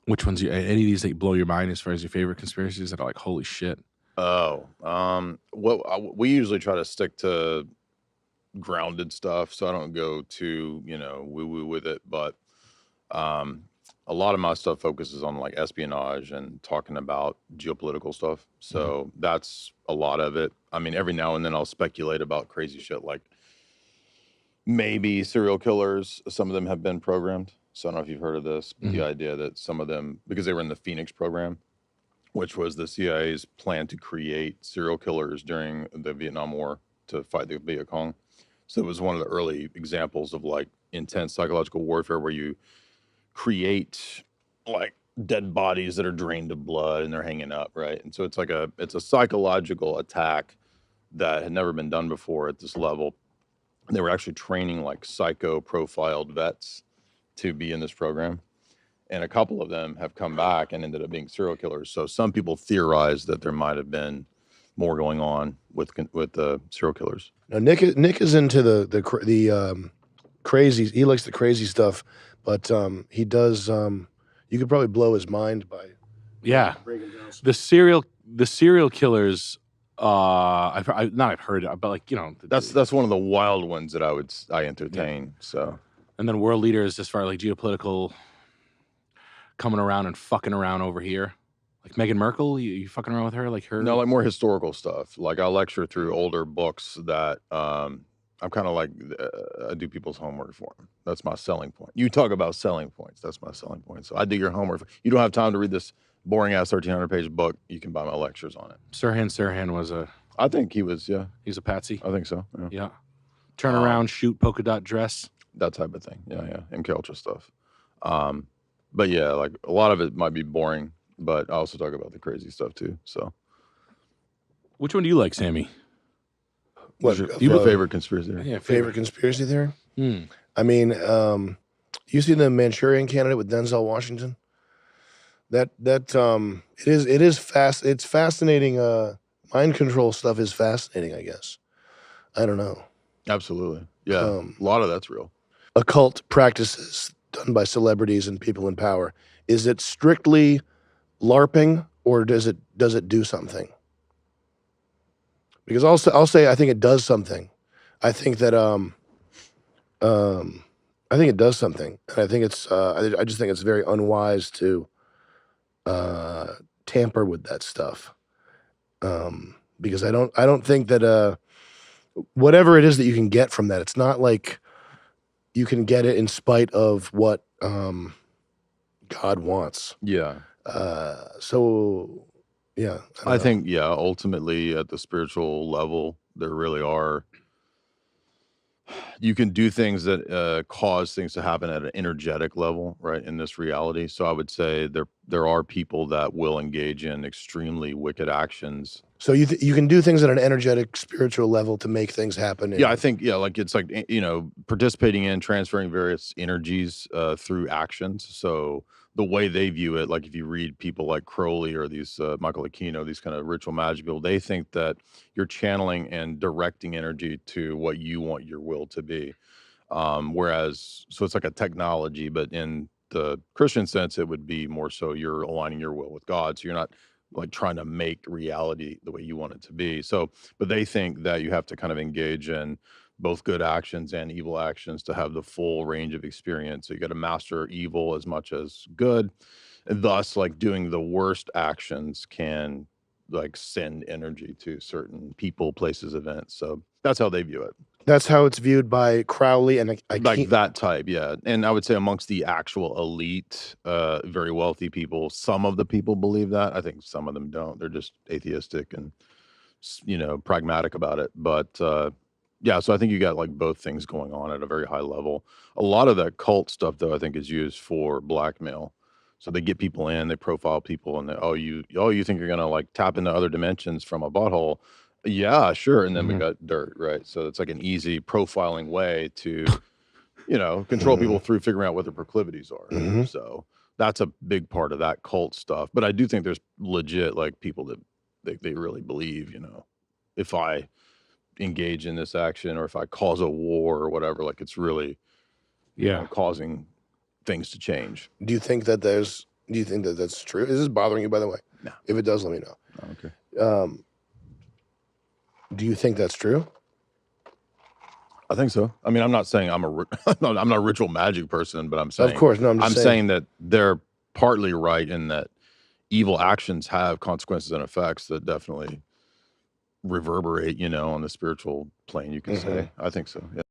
Which ones? Any of these that blow your mind as far as your favorite conspiracies that are like, holy shit? Oh, we usually try to stick to grounded stuff, so I don't go too, woo woo with it. But um, a lot of my stuff focuses on like espionage and talking about geopolitical stuff. So that's a lot of it. I mean, every now and then I'll speculate about crazy shit like maybe serial killers. Some of them have been programmed. So I don't know if you've heard of this, but the idea that some of them, because they were in the Phoenix program, which was the CIA's plan to create serial killers during the Vietnam War to fight the Viet Cong. So it was one of the early examples of like intense psychological warfare where you create like dead bodies that are drained of blood and they're hanging up, right? And so it's a psychological attack that had never been done before at this level. They were actually training like psycho profiled vets to be in this program, and a couple of them have come back and ended up being serial killers. So some people theorize that there might have been more going on with the serial killers. Now Nick is into the crazy. He likes the crazy stuff, but he does. You could probably blow his mind by breaking down the serial killers. I've heard it, but like that's one of the wild ones that I entertain. Yeah. So, and then world leaders as far as like geopolitical coming around and fucking around over here. Like Meghan Merkel, you fucking around with her? Like her? No, like more historical stuff. Like I'll lecture through older books that I'm kind of like, I do people's homework for them. That's my selling point. You talk about selling points. That's my selling point. So I do your homework. You don't have time to read this boring ass 1,300-page book. You can buy my lectures on it. Sirhan was I think he was, yeah. He's a patsy. I think so. Yeah. Turn around, shoot, polka dot dress. That type of thing. Yeah. MK Ultra stuff. But yeah, like a lot of it might be boring, but I also talk about the crazy stuff too. So, which one do you like, Sammy? What's your favorite conspiracy theory? Yeah, favorite conspiracy theory. Hmm. I mean, you see the Manchurian Candidate with Denzel Washington. It is fast. It's fascinating. Mind control stuff is fascinating. I guess. I don't know. Absolutely. Yeah, a lot of that's real. Occult practices done by celebrities and people in power. Is it strictly LARPing, or does it do something? Because I'll say I think it does something. I think that I think it does something, and I think it's I just think it's very unwise to tamper with that stuff. Because I don't think that whatever it is that you can get from that, it's not like you can get it in spite of what God wants. Yeah. So yeah, I think ultimately at the spiritual level, there really are. You can do things that cause things to happen at an energetic level, right? In this reality, so I would say there are people that will engage in extremely wicked actions. So you can do things at an energetic, spiritual level to make things happen. Yeah, I think like it's like participating in transferring various energies through actions. So the way they view it, like if you read people like Crowley or these Michael Aquino, these kind of ritual magic people, they think that you're channeling and directing energy to what you want your will to be. Whereas, so it's like a technology, but in the Christian sense, it would be more so you're aligning your will with God. So you're not like trying to make reality the way you want it to be. So, but they think that you have to kind of engage in both good actions and evil actions to have the full range of experience. So you got to master evil as much as good. And thus, like doing the worst actions can like send energy to certain people, places, events. So that's how they view it. That's how it's viewed by Crowley and like that type, yeah. And I would say amongst the actual elite, very wealthy people, some of the people believe that. I think some of them don't. They're just atheistic and pragmatic about it. But yeah, so I think you got like both things going on at a very high level. A lot of that cult stuff, though, I think is used for blackmail. So they get people in, they profile people, and you think you're gonna like tap into other dimensions from a butthole. Yeah, sure. And then we got dirt, right? So it's like an easy profiling way to, control people through figuring out what their proclivities are. So that's a big part of that cult stuff. But I do think there's legit like people that they really believe, if I engage in this action or if I cause a war or whatever, like it's really, causing things to change. Do you think that there's Do you think that that's true? Is this bothering you, by the way? No. If it does, let me know. Okay. Do you think that's true? I think so. I mean, I'm not saying I'm I'm not a ritual magic person, but I'm saying, Of course, no. I'm saying that they're partly right in that evil actions have consequences and effects that definitely reverberate, on the spiritual plane. You can say. I think so. Yeah.